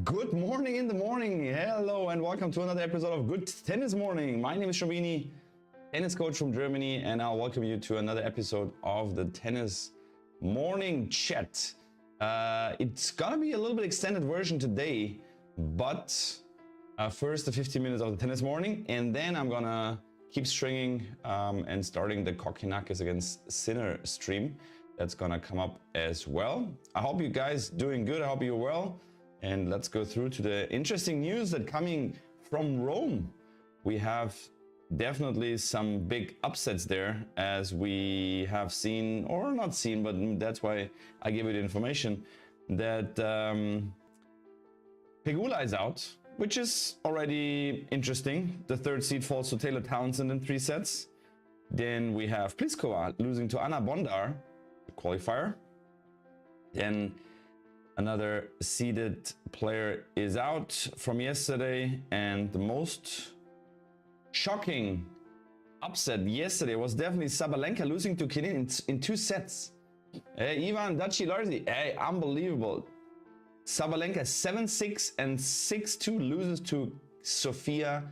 Good morning in the morning. Hello and welcome to another episode of Good Tennis Morning. My name is Shabini, tennis coach from Germany, and I'll welcome you to another episode of the Tennis Morning Chat. It's gonna be a little bit extended version today, but first the 15 minutes of the Tennis Morning, and then I'm gonna keep stringing and starting the Kokkinakis against Sinner stream. That's gonna come up as well. I hope you guys doing good. I hope you're well. And let's go through to the interesting news that coming from Rome. We have definitely some big upsets there, as we have seen, or not seen, but that's why I give you the information, that Pegula is out, which is already interesting. The third seed falls to Taylor Townsend in 3 sets. Then we have Pliskova losing to Anna Bondar, the qualifier. Then another seeded player is out from yesterday, and the most shocking upset yesterday was definitely Sabalenka losing to Kenin in 2 sets. Ivan Dacilarzi, unbelievable. Sabalenka 7-6 and 6-2 loses to Sofia.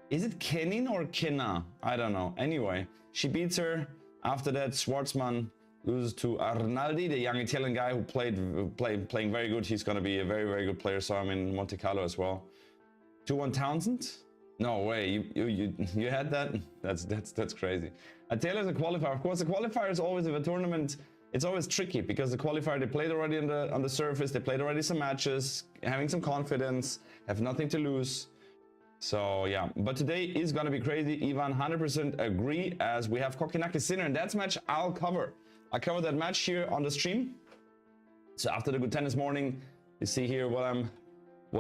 Is it Kenin or Kena? I don't know. Anyway, she beats her. After that, Schwartzman loses to Arnaldi, the young Italian guy who playing very good. He's going to be a very, very good player. So I'm in Monte Carlo as well. 2-1 Townsend? No way. You had that? That's crazy. Taylor's a qualifier. Of course, the qualifier is always of a tournament. It's always tricky because the qualifier, they played already on the surface. They played already some matches, having some confidence, have nothing to lose. So yeah, but today is going to be crazy. Ivan 100% agree, as we have Kokkinakis Sinner, and that's match I'll cover. I covered that match here on the stream. So after the Good Tennis Morning, you see here what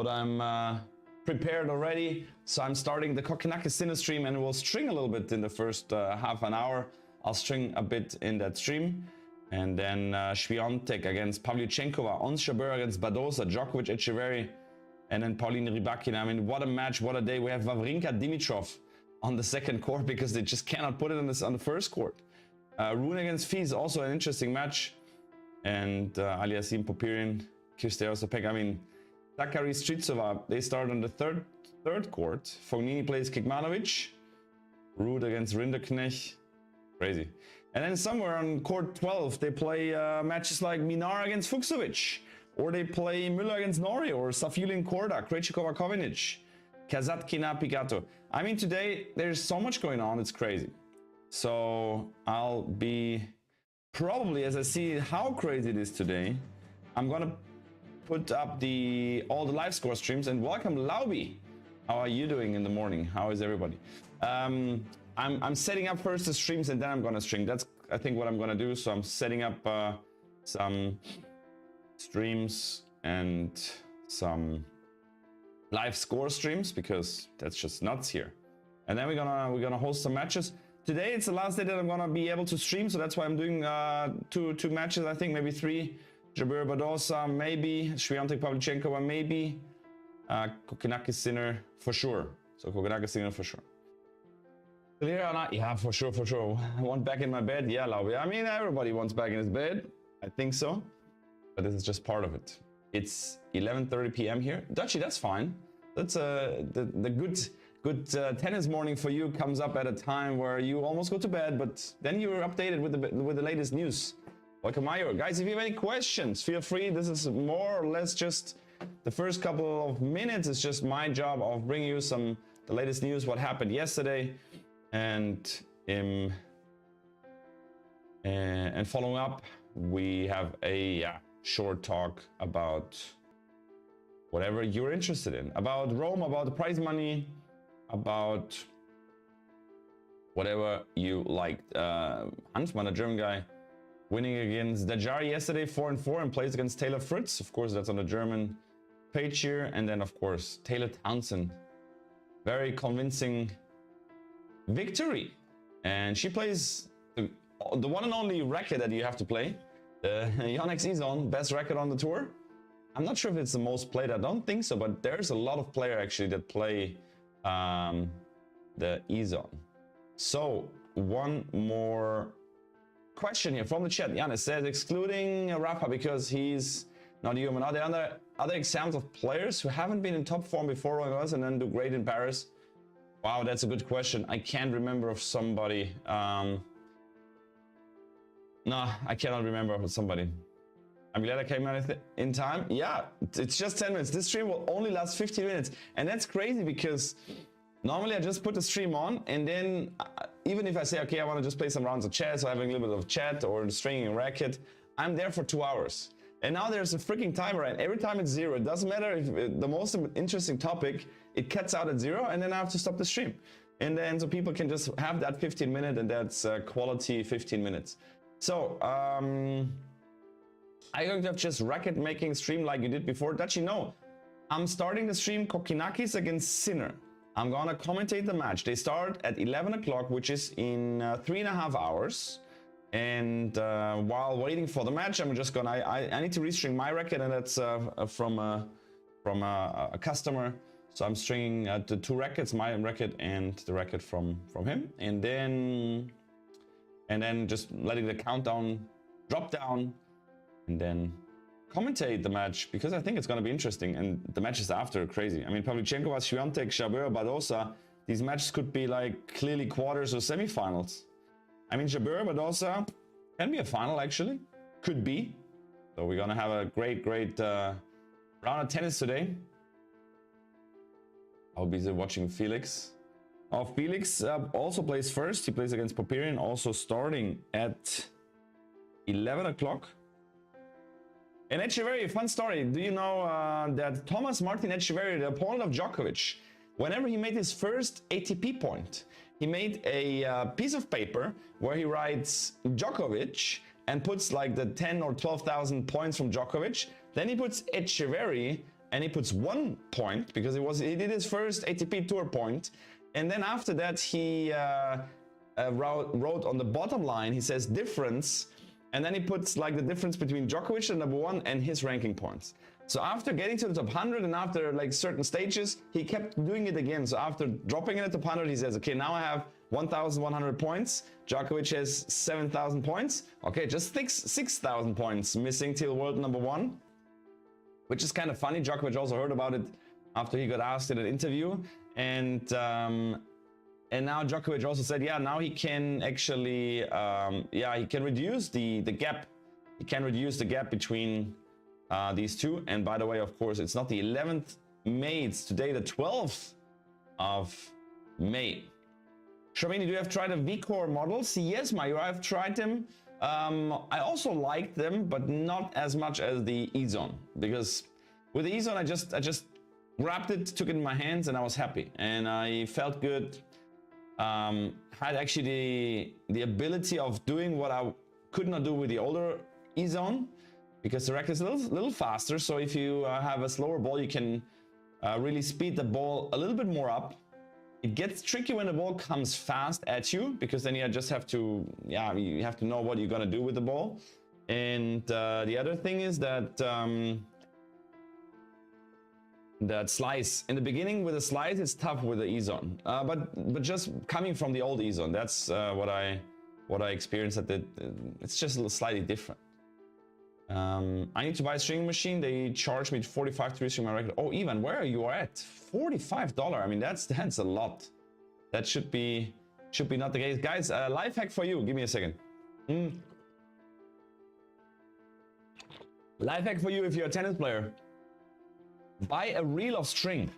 I'm prepared already. So I'm starting the Kokkinakis Sinner stream, and we'll string a little bit in the first half an hour. I'll string a bit in that stream. And then Swiatek against Pavlyuchenkova, Ons Jabeur against Badosa, Djokovic, Echeverry, and then Pauline Rybakina. I mean, what a match, what a day. We have Wawrinka Dimitrov on the second court because they just cannot put it on the first court. Rune against Fies, also an interesting match. And Aliasim Popirin, Kyrsteos Opek. I mean, Zakari Stritsova, they start on the third court. Fognini plays Kekmanovic. Ruud against Rinderknecht. Crazy. And then somewhere on court 12, they play matches like Minar against Fuchsovic. Or they play Müller against Nori, or Safilin Korda, Krejcikova Kovinic, Kazatkina Picato. I mean, today there's so much going on, it's crazy. So I'll be probably, as I see how crazy it is today, I'm gonna put up all the live score streams. And welcome Laubi. How are you doing in the morning? How is everybody? I'm setting up first the streams, and then I'm gonna string. That's I think what I'm gonna do. So I'm setting up some streams and some live score streams, because that's just nuts here. And then we're gonna host some matches. Today it's the last day that I'm gonna be able to stream, so that's why I'm doing two matches, I think, maybe 3. Jabeur Badosa, maybe Swiatek Pavlyuchenkova, maybe Kokkinakis Sinner for sure. So Kokkinakis Sinner for sure. Yeah, for sure. I want back in my bed. Yeah, Laubi. I mean, everybody wants back in his bed. I think so. But this is just part of it. It's 11:30 p.m. here. Dutchy, that's fine. That's the good tennis morning for you comes up at a time where you almost go to bed, but then you're updated with the latest news. Welcome, Mayo. Guys, if you have any questions, feel free. This is more or less just the first couple of minutes. It's just my job of bringing you the latest news, what happened yesterday, and following up, we have a short talk about whatever you're interested in, about Rome, about the prize money, about whatever you liked. Hanfmann, a German guy, winning against Dajari yesterday, 4-4, and plays against Taylor Fritz. Of course, that's on the German page here. And then, of course, Taylor Townsend, very convincing victory. And she plays the one and only racket that you have to play, the Yonex E-Zone, best racket on the tour. I'm not sure if it's the most played, I don't think so, but there's a lot of players actually that play the E-Zone. So one more question here from the chat. Janis says excluding Rafa because he's not human. Are there other examples of players who haven't been in top form before Roland Garros and then do great in Paris? Wow, that's a good question. I can't remember of somebody. No, I cannot remember of somebody. I'm glad I came out in time. Yeah, it's just 10 minutes. This stream will only last 15 minutes. And that's crazy because normally I just put the stream on and then even if I say, okay, I want to just play some rounds of chess or having a little bit of chat or stringing a racket, I'm there for 2 hours. And now there's a freaking timer and every time it's 0. It doesn't matter if the most interesting topic, it cuts out at 0 and then I have to stop the stream. And then so people can just have that 15 minute and that's quality 15 minutes. So, I'm going to have just racket making stream like you did before. Actually, no. I'm starting the stream Kokinakis against Sinner. I'm gonna commentate the match. They start at 11 o'clock, which is in 3.5 hours. And while waiting for the match, I'm just gonna. I need to restring my racket, and that's from a customer. So I'm stringing the 2 rackets, my racket and the racket from him, and then just letting the countdown drop down. And then commentate the match because I think it's going to be interesting. And the matches after are crazy. I mean, Pavlyuchenkova, Swiatek, Jabeur, Badosa. These matches could be like clearly quarters or semifinals. I mean, Jabeur, Badosa can be a final actually. Could be. So we're going to have a great round of tennis today. I'll be watching Felix. Oh, Felix also plays first. He plays against Popyrin, also starting at 11 o'clock. And Echeverry, fun story. Do you know that Thomas Martin Echeverry, the opponent of Djokovic, whenever he made his first ATP point, he made a piece of paper where he writes Djokovic and puts like the 10 or 12,000 points from Djokovic. Then he puts Echeverry and he puts 1 point because he did his first ATP tour point. And then after that, he wrote on the bottom line, he says difference. And then he puts like the difference between Djokovic and number 1 and his ranking points. So after getting to the top 100 and after like certain stages, he kept doing it again. So after dropping in at the top 100, he says, okay, now I have 1,100 points. Djokovic has 7,000 points. Okay, just 6,000 points missing till world number 1, which is kind of funny. Djokovic also heard about it after he got asked in an interview. And now Djokovic also said, yeah, now he can actually, he can reduce the gap. He can reduce the gap between these two. And by the way, of course, it's not the 11th May. It's today, the 12th of May. Shamini, do you have tried the V-Core models? Yes, Mayu, I've tried them. I also liked them, but not as much as the E-Zone. Because with the E-Zone, I just grabbed it, took it in my hands, and I was happy. And I felt good. Had actually the ability of doing what I could not do with the older E-Zone because the racket is a little faster. So if you have a slower ball, you can really speed the ball a little bit more up. It gets tricky when the ball comes fast at you because then you just have to, you have to know what you're gonna do with the ball. And the other thing is that that slice in the beginning with the slice, it's tough with the E-Zone, but just coming from the old E-Zone, that's what I experienced. It's just a little slightly different. I need to buy a string machine. They charge me $45 to restring my record. Oh, Ivan, where are you at? $45. I mean, that's a lot. That should be not the case, guys. Life hack for you. Give me a second. Life hack for you if you're a tennis player. Buy a reel of string.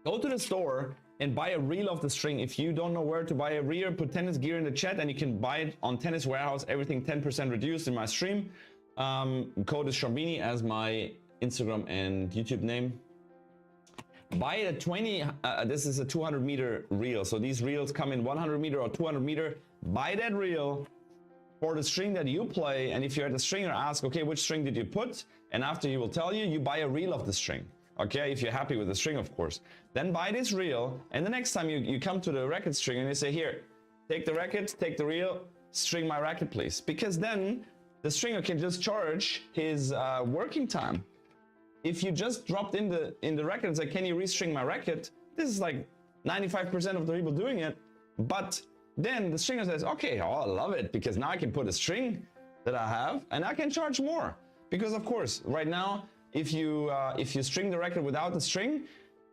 Go to the store and buy a reel of the string. If you don't know where to buy a reel, put tennis gear in the chat and you can buy it on Tennis Warehouse. Everything 10% reduced in my stream. Code is Shambini as my Instagram and YouTube name. Buy a 20, this is a 200 meter reel. So these reels come in 100 meter or 200 meter. Buy that reel for the string that you play. And if you're at the stringer, ask, okay, which string did you put? And after he will tell you, you buy a reel of the string. Okay, if you're happy with the string, of course. Then buy this reel, and the next time you come to the racket string and you say, here, take the racket, take the reel, string my racket, please. Because then the stringer can just charge his working time. If you just dropped in the racket and say, can you restring my racket? This is like 95% of the people doing it. But then the stringer says, okay, oh, I love it, because now I can put a string that I have, and I can charge more. because of course, right now, if you string the racket without the string,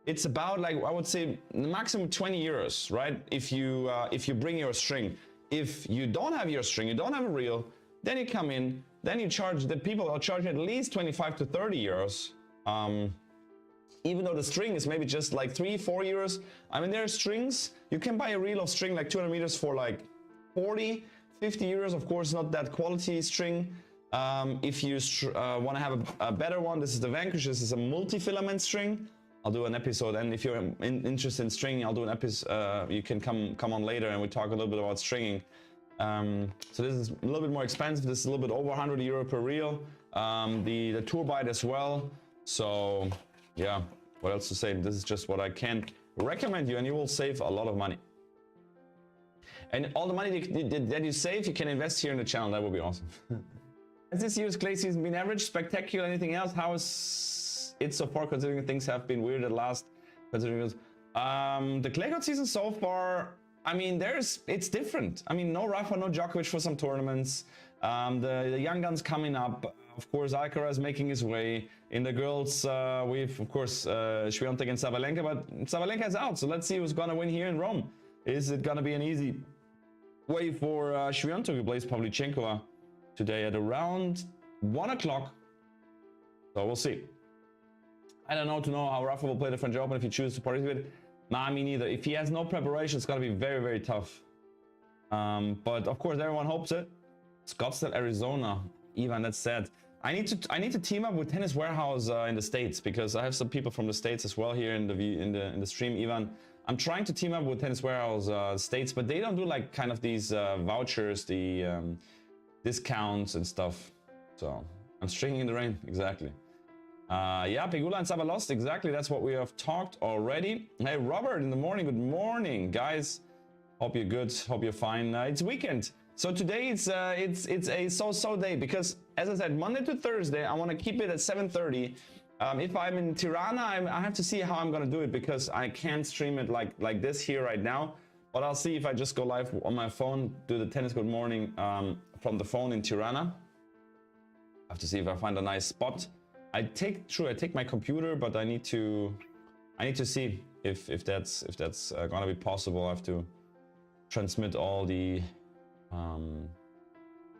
it's about like, I would say maximum 20 euros, right? If you bring your string. If you don't have your string, you don't have a reel, then you come in, then you charge, the people are charging at least 25 to 30 euros. Even though the string is maybe just like 3-4 euros. I mean, there are strings, you can buy a reel of string like 200 meters for like 40, 50 euros. Of course, not that quality string. If you want to have a better one, this is the Vanquish. This is a multi-filament string. I'll do an episode, and if you're interested in stringing, I'll do an episode. You can come on later and we talk a little bit about stringing. So this is a little bit more expensive. This is a little bit over 100 euro per reel. The tour bite as well. So yeah, what else to say? This is just what I can recommend you, and you will save a lot of money. And all the money that you save, you can invest here in the channel. That would be awesome. Has this year's clay season been average, spectacular, anything else? How is it so far, considering things have been weird at last? Considering the clay court season so far, I mean, it's different. I mean, no Rafa, no Djokovic for some tournaments. The young guns coming up. Of course, Alcaraz making his way. In the girls, we've, of course, Swiatek and Sabalenka, but Sabalenka is out. So let's see who's going to win here in Rome. Is it going to be an easy way for Swiatek, who plays Pavlyuchenkova today at around 1 o'clock? So we'll see. I don't know how Rafa will play the French Open if he chooses to participate. Nah, me neither. If he has no preparation, it's going to be very, very tough. But of course, everyone hopes it. Scottsdale, Arizona. Ivan, that's sad. I need to team up with Tennis Warehouse in the States, because I have some people from the States as well here in the stream. Ivan, I'm trying to team up with Tennis Warehouse States, but they don't do like kind of these vouchers, the discounts and stuff. So I'm stringing in the rain, exactly. Yeah, Pegula and Saba lost, exactly. That's what we have talked already. Hey, Robert, in the morning. Good morning, guys. Hope you're good. Hope you're fine. It's weekend. So today it's a so-so day, because as I said, Monday to Thursday, I want to keep it at 7:30. If I'm in Tirana, I have to see how I'm going to do it, because I can't stream it like this here right now. But I'll see if I just go live on my phone, do the Tennis Good Morning from the phone in Tirana. I have to see if I find a nice spot. I take my computer, but I need to see if that's going to be possible. I have to transmit all the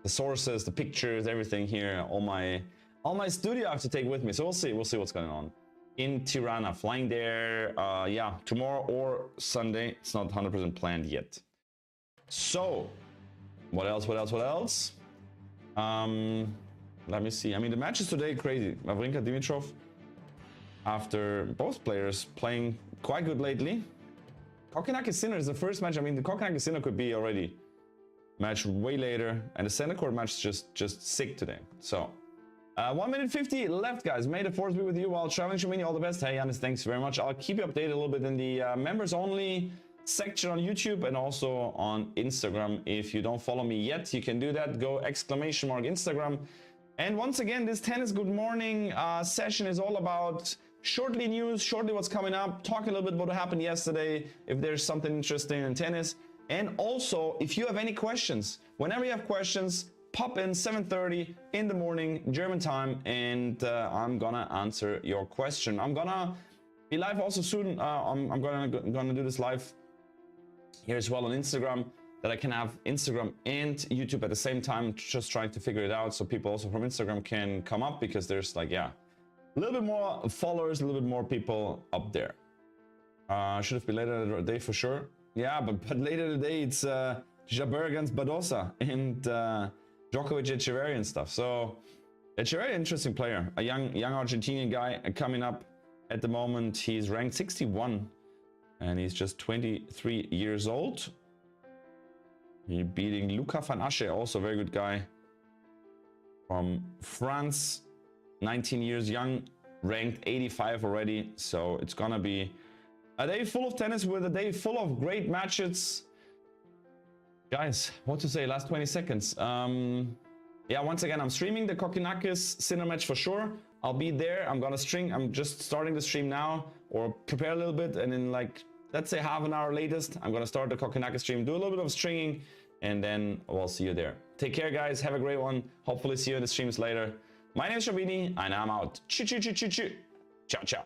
sources, the pictures, everything here, all my studio I have to take with me. So we'll see what's going on in Tirana. Flying there, yeah, tomorrow or Sunday. It's not 100% planned yet. So what else? Let me see. I mean, the matches today crazy. Wawrinka, Dimitrov, after both players playing quite good lately. Kokinakis Sinner is the first match. I mean, the Kokinakis Sinner could be already match way later, and the center court match is just sick today. So 1 minute 50 left, guys. May the force be with you while traveling. Shumini, all the best. Hey, Yanis, thanks very much. I'll keep you updated a little bit in the members only section on YouTube and also on Instagram. If you don't follow me yet, you can do that. Go !Instagram. And once again, this Tennis Good Morning session is all about shortly news, shortly what's coming up, talk a little bit about what happened yesterday, if there's something interesting in tennis. And also, if you have any questions, whenever you have questions, pop in 7:30 in the morning, German time, and I'm gonna answer your question. I'm gonna be live also soon. I'm gonna do this live here as well on Instagram, that I can have Instagram and YouTube at the same time, just trying to figure it out so people also from Instagram can come up, because there's like, yeah, a little bit more followers, a little bit more people up there. Should have been later in the day for sure. Yeah, but later today it's Jabeur against Badosa and Djokovic Echeverry and stuff. So Echeverry, interesting player, a young Argentinian guy coming up at the moment. He's ranked 61 and he's just 23 years old. He's beating Luca van Asche, also a very good guy from France, 19 years young, ranked 85 already. So it's gonna be a day full of tennis with a day full of great matches. Guys, what to say, last 20 seconds. Yeah, once again, I'm streaming the Kokinakis Sinner match for sure. I'll be there. I'm gonna string. I'm just starting the stream now, or prepare a little bit, and in like, let's say half an hour latest, I'm gonna start the Kokinakis stream, do a little bit of stringing, and then we'll see you there. Take care, guys. Have a great one. Hopefully see you in the streams later. My name is Shabini, and I'm out. Ciao, ciao.